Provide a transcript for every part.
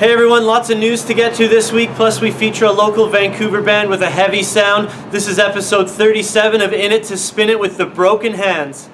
Hey everyone, lots of news to get to this week, plus we feature a local Vancouver band with a heavy sound. This is episode 37 of In It to Spin It with the Broken Hands.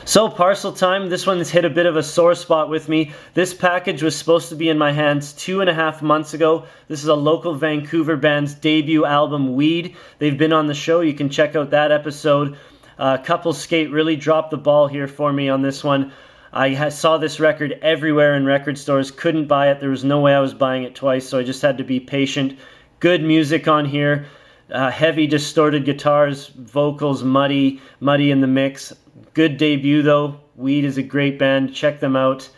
So parcel time, this one's hit a bit of a sore spot with me. This package was supposed to be in my hands 2.5 months ago. This is a local Vancouver band's debut album, Weed. They've been on the show, you can check out that episode. Couple Skate really dropped the ball here for me on this one. I saw this record everywhere in record stores, couldn't buy it, there was no way I was buying it twice, so I just had to be patient. Good music on here, heavy distorted guitars, vocals muddy in the mix. Good debut though. Weed is a great band. Check them out.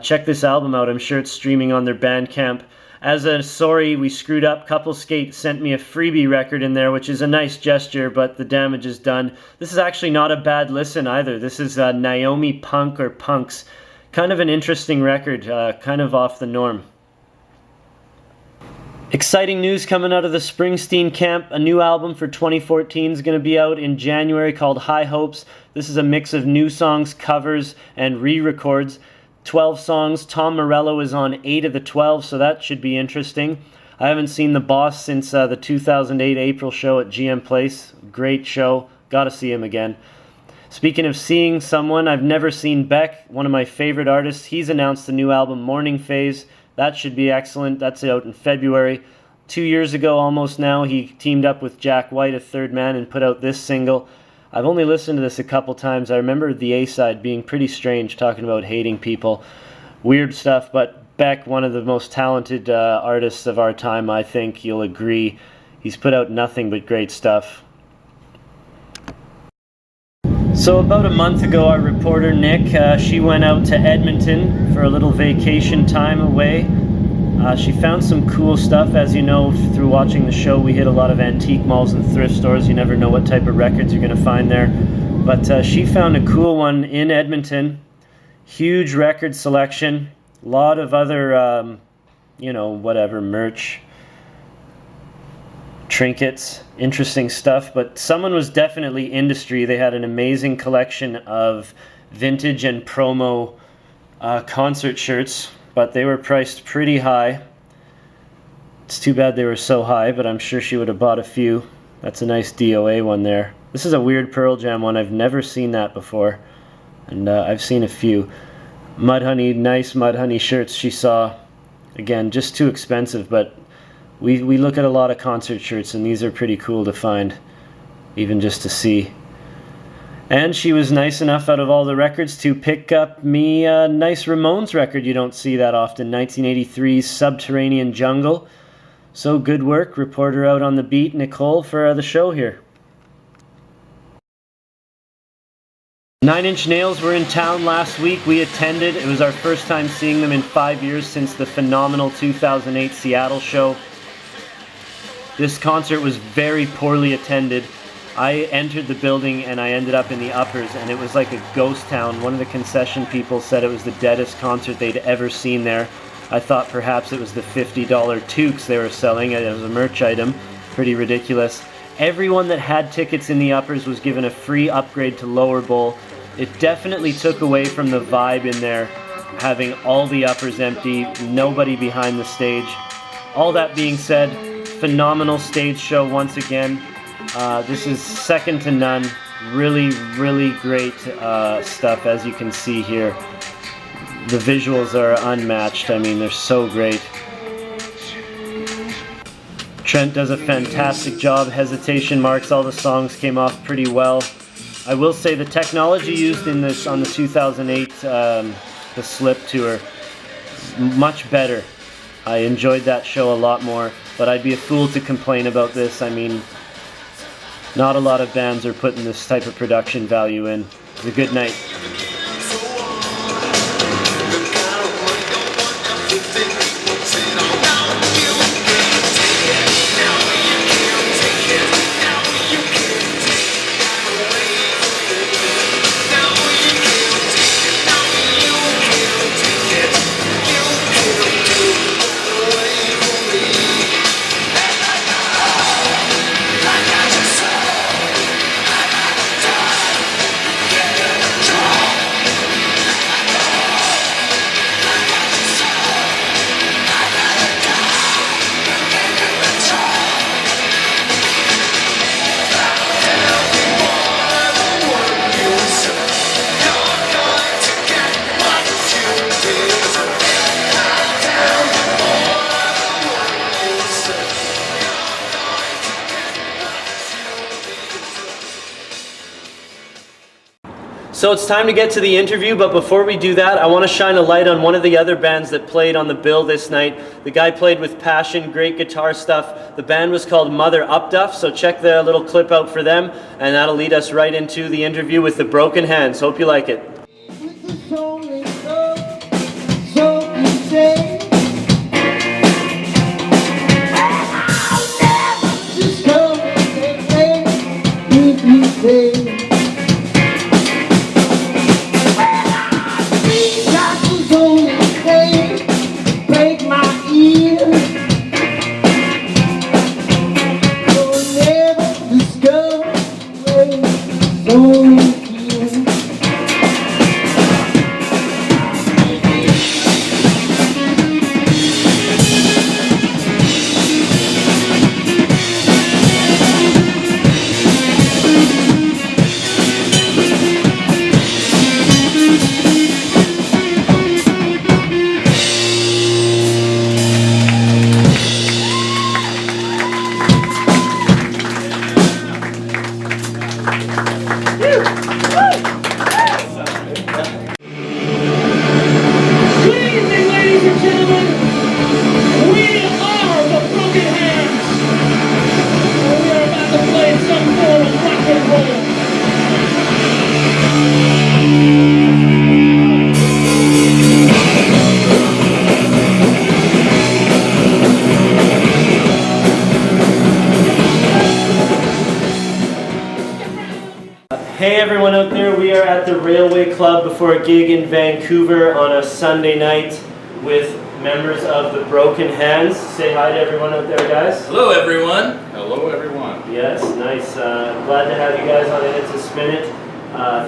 Check this album out. I'm sure it's streaming on their Bandcamp. As a sorry we screwed up, Couple Skate sent me a freebie record in there, which is a nice gesture, but the damage is done. This is actually not a bad listen either. This is Naomi Punk or Punks. Kind of an interesting record, kind of off the norm. Exciting news coming out of the Springsteen camp. A new album for 2014 is going to be out in January called High Hopes. This is a mix of new songs, covers, and re-records. 12 songs. Tom Morello is on 8 of the 12, so that should be interesting. I haven't seen The Boss since the 2008 April show at GM Place. Great show. Gotta see him again. Speaking of seeing someone, I've never seen Beck, one of my favorite artists. He's announced the new album, Morning Phase. That should be excellent. That's out in February. 2 years ago, almost now, he teamed up with Jack White, a third man, and put out this single. I've only listened to this a couple times. I remember the A-side being pretty strange, talking about hating people. Weird stuff, but Beck, one of the most talented artists of our time, I think you'll agree. He's put out nothing but great stuff. So about a month ago, our reporter Nick, she went out to Edmonton for a little vacation time away. She found some cool stuff. As you know, through watching the show, we hit a lot of antique malls and thrift stores. You never know what type of records you're going to find there. But she found a cool one in Edmonton. Huge record selection. A lot of other, merch. Trinkets, interesting stuff, but someone was definitely industry. They had an amazing collection of vintage and promo concert shirts, but they were priced pretty high. It's too bad they were so high, but I'm sure she would have bought a few. That's a nice DOA one there. This is a weird Pearl Jam one. I've never seen that before, and I've seen a few. Mudhoney, nice Mudhoney shirts she saw. Again, just too expensive, but we look at a lot of concert shirts, and these are pretty cool to find, even just to see. And she was nice enough, out of all the records, to pick up me a nice Ramones record you don't see that often, 1983's Subterranean Jungle. So good work, reporter out on the beat, Nicole, for the show here. Nine Inch Nails were in town last week. We attended. It was our first time seeing them in 5 years since the phenomenal 2008 Seattle show. This concert was very poorly attended. I entered the building and I ended up in the uppers, and it was like a ghost town. One of the concession people said it was the deadest concert they'd ever seen there. I thought perhaps it was the $50 toques they were selling. It was a merch item. Pretty ridiculous. Everyone that had tickets in the uppers was given a free upgrade to lower bowl. It definitely took away from the vibe in there, having all the uppers empty, nobody behind the stage. All that being said, phenomenal stage show once again. This is second to none. Really, really great stuff, as you can see here. The visuals are unmatched. I mean, they're so great. Trent does a fantastic job. Hesitation marks. All the songs came off pretty well. I will say the technology used in this on the 2008 the Slip tour, much better. I enjoyed that show a lot more. but I'd be a fool to complain about this. I mean, not a lot of bands are putting this type of production value in. It's a good night. So it's time to get to the interview, but before we do that, I want to shine a light on one of the other bands that played on the bill this night. The guy played with passion, great guitar stuff. The band was called Mother Upduff, so check the little clip out for them, and that'll lead us right into the interview with the Broken Hands. Hope you like it. Hey everyone out there, we are at the Railway Club before a gig in Vancouver on a Sunday night with members of the Broken Hands. Say hi to everyone out there, guys. Hello everyone. Hello everyone. Yes, nice. Glad to have you guys on In It to Spin It.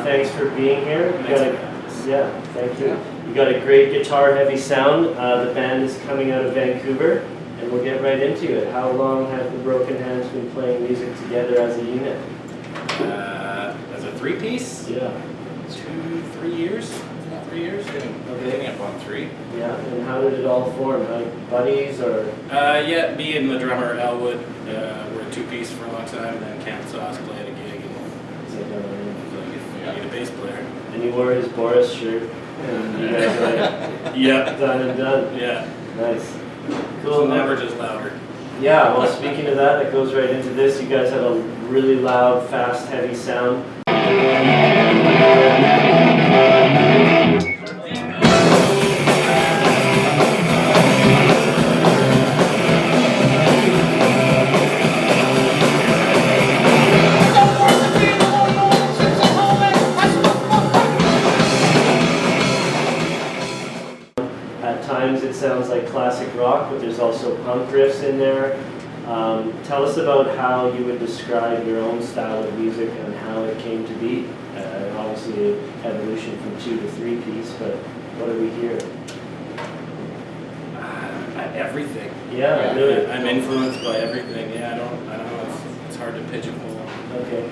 Thanks for being here. Thank you. You got a great guitar heavy sound. The band is coming out of Vancouver and we'll get right into it. How long have the Broken Hands been playing music together as a unit? As a three-piece? Yeah. 3 years? 3 years? Getting up on 3. Yeah, and how did it all form? Like buddies or? Yeah, me and the drummer Elwood were a two-piece for a long time, and then Cam saw us play at a gig, and so you need a bass player. And you wore his Boris shirt, and you guys were like, yep, done and done. Yeah. Nice. Cool. So now we're just louder. Yeah, well speaking of that, it goes right into this. You guys have a really loud, fast, heavy sound. At times it sounds like classic rock, but there's also punk riffs in there. Tell us about how you would describe your own style of music and how it came to be. Obviously, evolution from 2 to 3 piece, but what do we hear? Everything. Yeah, really. I'm influenced by everything. Yeah, I don't know. It's hard to pigeonhole. Okay.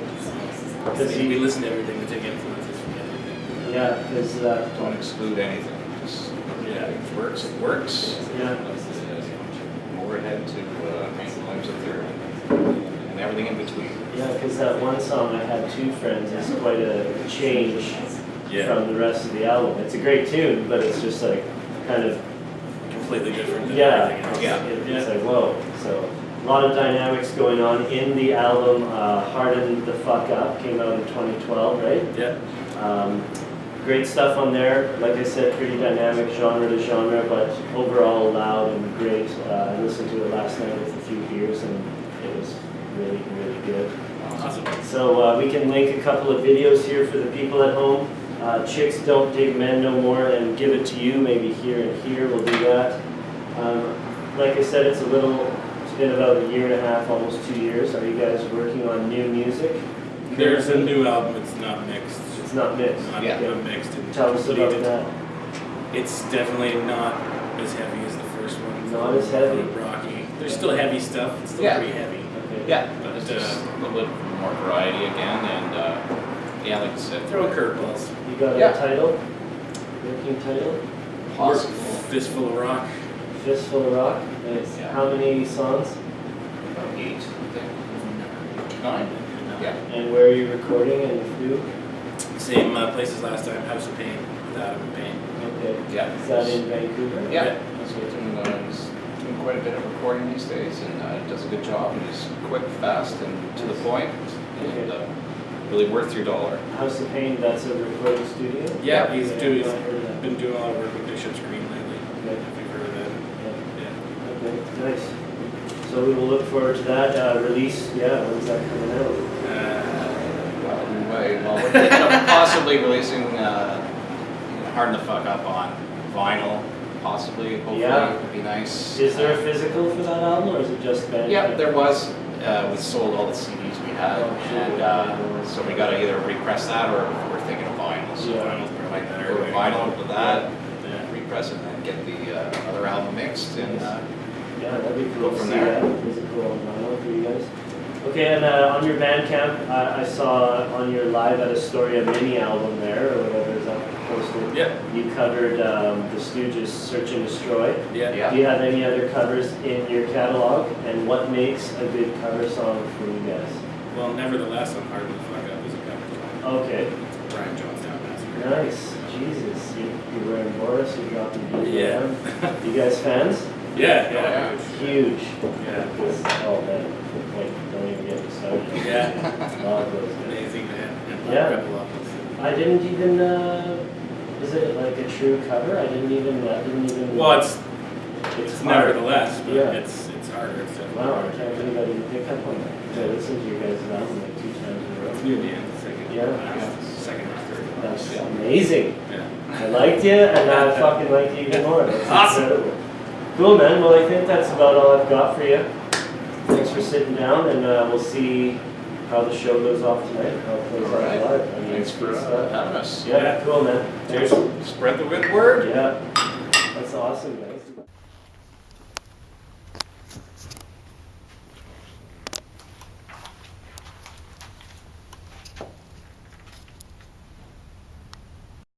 Because we listen to everything, we take influences from everything. Yeah, because Don't exclude anything. Just, it works. It works. Yeah. More ahead to painful lives up there and everything in between. Yeah, because that one song, I Had Two Friends, is quite a change from the rest of the album. It's a great tune, but it's just like kind of completely different than yeah, everything else. it's like whoa. So a lot of dynamics going on in the album. Harden the Fuck Up came out in 2012, right? Yeah. Great stuff on there. Like I said, pretty dynamic genre to genre, but overall loud and great. I listened to it last night with a few beers, and it was really, really good. Awesome. So we can link a couple of videos here for the people at home. Chicks Don't Dig Men No More, and Give It To You, maybe here and here, we'll do that. Like I said, it's been about a year and a half, almost 2 years. Are you guys working on new music? There's a new album, it's not mixed. It's not mixed. Not mixed. And Tell us about completed. that. It's definitely not as heavy as the first one. Not as heavy. Rocky. There's still heavy stuff. It's still pretty heavy. Okay. Yeah, But but just a little bit more variety again, and yeah, like I said, throw curveballs. You got a title? Working title? possible. Fistful of Rock. Fistful of Rock. Nice. Yeah. How many songs? About 8, I think. 9? Yeah. And where are you recording and with who? Same place as last time, House of Pain, with Adam and Pain. Okay. Yeah. Is that in Vancouver? Yeah. So he's doing quite a bit of recording these days, and does a good job. And he's quick, fast, and to the point, and really worth your dollar. House of Pain, that's a recording studio? Yeah, he's I've not heard of that. been doing a lot of work with Bishop's Green lately. Okay. If you've heard of that. Yeah. Okay, nice. So we will look forward to that release. Yeah, when's that coming out? Well, we're thinking of possibly releasing Harden the Fuck Up on vinyl, possibly. Hopefully, Yeah. it'd be nice. Is there a physical for that album, or is it just Bandcamp? Yeah, there was. We sold all the CDs we had, Oh, sure. and so we got to either repress that, or we're thinking of vinyl. So Yeah. Vinyl's probably better. go vinyl to that, Yeah. repress it, and then get the other album mixed, and Yeah, that'd be cool Go to from see there. that physical on vinyl for you guys. Okay, and on your Bandcamp, I saw on your Live at Astoria mini album there, or whatever is up posted. Yeah. You covered the Stooges' Search and Destroy. Yeah. Yeah. Do you have any other covers in your catalog? And what makes a good cover song for you guys? Well, Nevertheless on Harden the Fuck Up is a cover song. Okay, Brian Jonestown Massacre. nice. Jesus, you're wearing Boris, you're dropping beats Yeah. around. You guys fans? Yeah, yeah. yeah. Huge. Yeah. Oh man, like, don't even get me started. Yeah. Love those guys. Amazing man. And Yeah. Rebel Apples. I didn't even, is it like a true cover? I didn't even. Well, it's hard. Nevertheless, but Yeah. it's harder. It's definitely Wow, I harder. can't believe I didn't pick up on that. I listened to your guys' album like 2 times in a row. It's near the end, second. Yeah. Second or third. That's Yeah. amazing. Yeah. I liked you, and now I fucking like you even more. That's Awesome. incredible. Cool, man. Well, I think that's about all I've got for you. Thanks for sitting down, and we'll see how the show goes off tonight. How it plays All right. out live. I mean, Thanks it's for good stuff. having us. Yeah, cool, man. Cheers. Spread the good word. Yeah, that's awesome, guys.